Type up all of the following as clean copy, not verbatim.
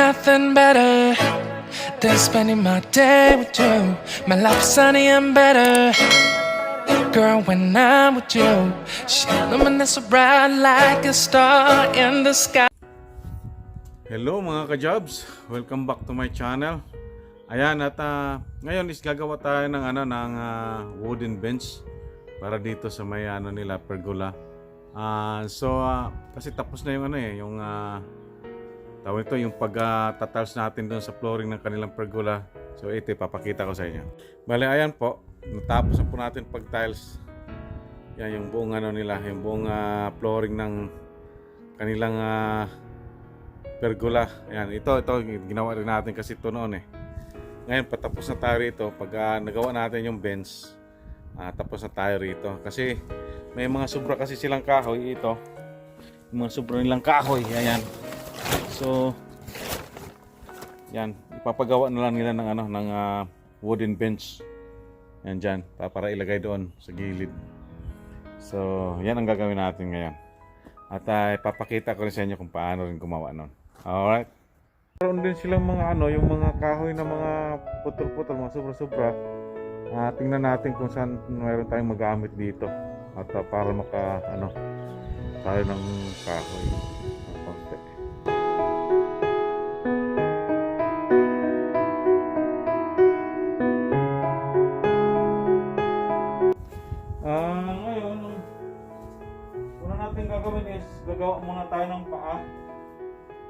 nothing better than spending my day with you. My life's sunny and better, girl, when I'm with you. She illuminates so bright like a star in the sky. Hello mga ka-jobs, welcome back to my channel. Ayan, at ngayon is gagawa tayo ng wooden bench para dito sa may nila pergola. Kasi tapos na yung yung tawag ito, yung pag-tatals natin doon sa flooring ng kanilang pergola. So ito ipapakita ko sa inyo. Bale, ayan po, natapos na po natin pag-tiles. Yan yung buong nila, yung buong flooring ng kanilang pergola. Ayan, ito ginawa rin natin kasi ito noon Ngayon patapos na tayo rito. Pag nagawa natin yung bench, tapos na tayo rito. Kasi may mga sobra kasi silang kahoy ito. Yung mga sobra nilang kahoy, ayan. So yan, ipapagawa na lang nila ng wooden bench. Yan dyan, para ilagay doon sa gilid. So yan ang gagawin natin ngayon. At ipapakita ko rin sa inyo kung paano rin gumawa nun. Alright. Meron din silang mga yung mga kahoy na mga putol-putol, mga sobra-sobra. Tingnan natin kung saan mayroon tayong magamit dito. At para tayo ng kahoy. Konti. Ngayon, una natin gagawin is gagawa muna tayo ng paa.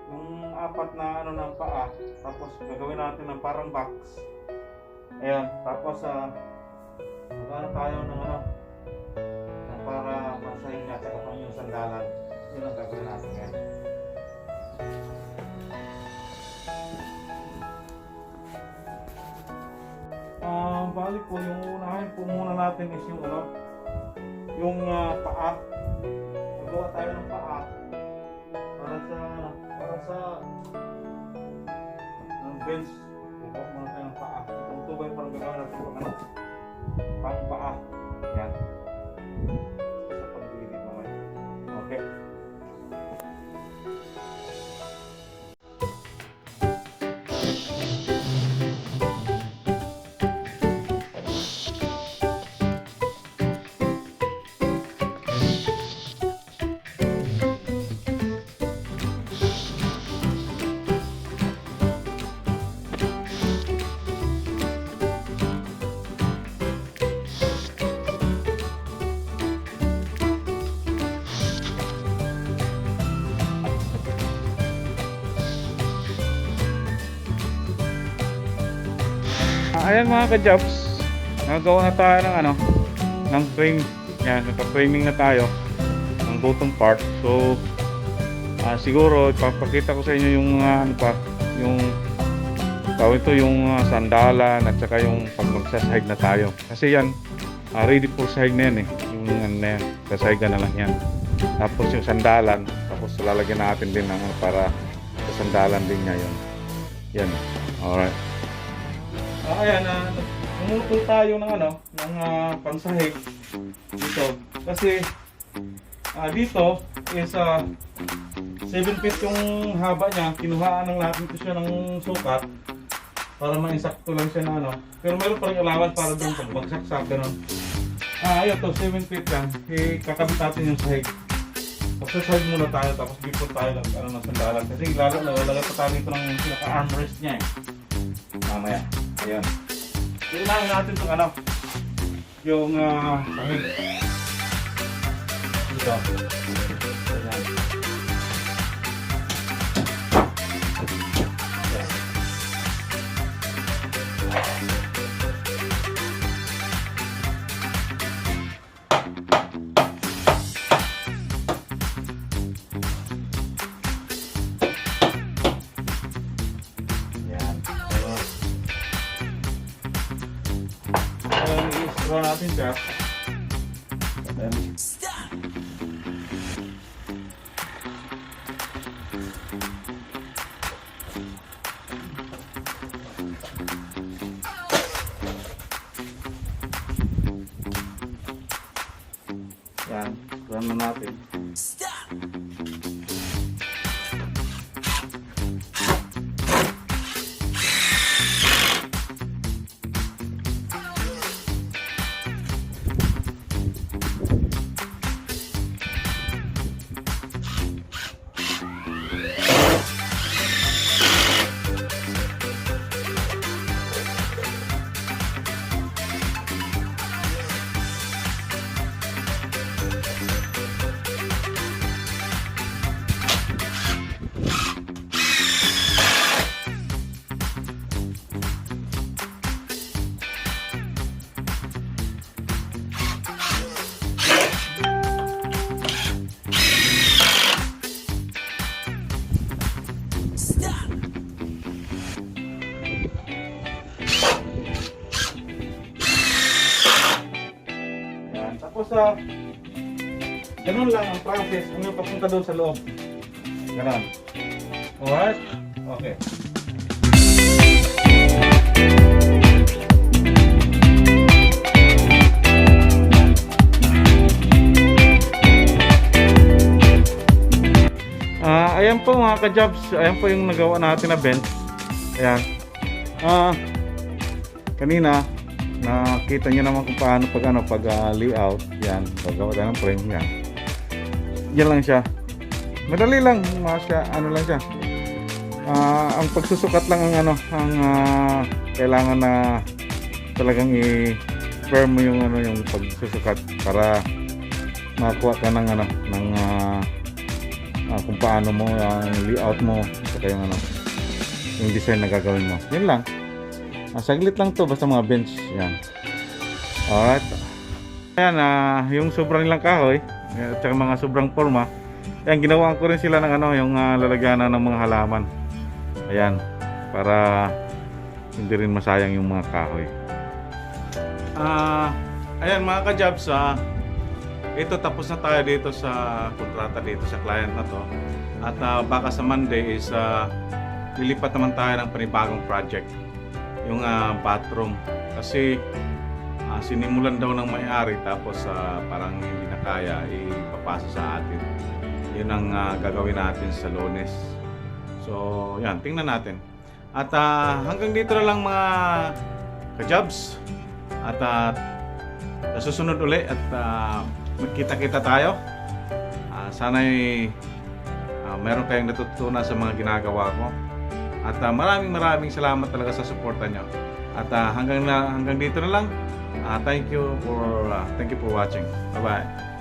Yung apat na ng paa, tapos gagawin natin ng parang box. Ayan, tapos magano tayo ng para masahin niya sa kapang yung sandalan. Yun ang gagawin natin ngayon. Bali po, yung unahin po muna natin is yung paa. Gagawa tayo ng paa para sa bench. Gagawa muna tayo ng paa. Itong tubay parang gagawa natin pang paa. Yan. Sa pag-gilid naman. Okay. Ayan mga ka-jobs, nagawa na tayo ng frame. Yan, naka-framing na tayo ng bottom part. So siguro ipapakita ko sa inyo yung yung sandalan at saka yung pag magsasahig na tayo. Kasi yan, ready for sahig na yan yung na yan, sasahigan na lang yan. Tapos yung sandalan, tapos lalagyan natin din para sa sandalan din ngayon. Yan, alright. Ayan, umutol tayo ng pansahig dito. Kasi dito is 7 feet yung haba niya. Kinuhaan lang natin ito siya ng sukat para ma-insakto lang siya na Pero meron pa rin allowance para doon pag magsaksak gano'n. Ayun to, 7 feet lang. Kakabit natin yung sahig. Tapos sahig muna tayo, tapos bipon tayo ng sandalan. Kasi lalagay pa tayo dito ng pinaka-armrest niya mamaya. Ayan. Tingnan natin itong yung sahig. Ito. Ayan. I-straw natin siya. Yan, run na natin. Tapos ganun lang ang process. Ano yung papunta doon sa loob. Ganun. Alright? Okay. Ayan po mga ka-jobs, ayan po yung nagawa natin na bench. Ayan. Kanina nakita niyo naman kung paano pag layout. Yan, paggawa tayo ng frame yan. Yan lang siya. Madali lang, ano lang siya. Ang pagsusukat lang ang kailangan na talagang i-firm mo yung yung pagsusukat para makakuha ka ng kung paano mo ang layout mo at yung design na gagawin mo. Yun lang. Saglit lang to, basta mga bench yan. Alright. Ayan, yung sobrang ilang kahoy at saka mga sobrang forma, ayan, ginawa ko rin sila ng yung lalagyanan ng mga halaman. Ayan, para hindi rin masayang yung mga kahoy. Ayan mga ka-jobs, ito tapos na tayo dito sa kontrata dito sa client na to. At baka sa Monday is lilipat naman tayo ng panibagong project, yung bathroom, kasi sinimulan daw ng may-ari tapos parang hindi na kaya ipapasa sa atin. Yun ang gagawin natin sa Lunes. So yan, tingnan natin. At hanggang dito na lang mga ka-jobs. At sa susunod uli at magkita-kita tayo. Sana'y meron kayong natutunan sa mga ginagawa ko. At maraming salamat talaga sa suporta nyo. At hanggang dito na lang. Thank you for watching. Bye-bye.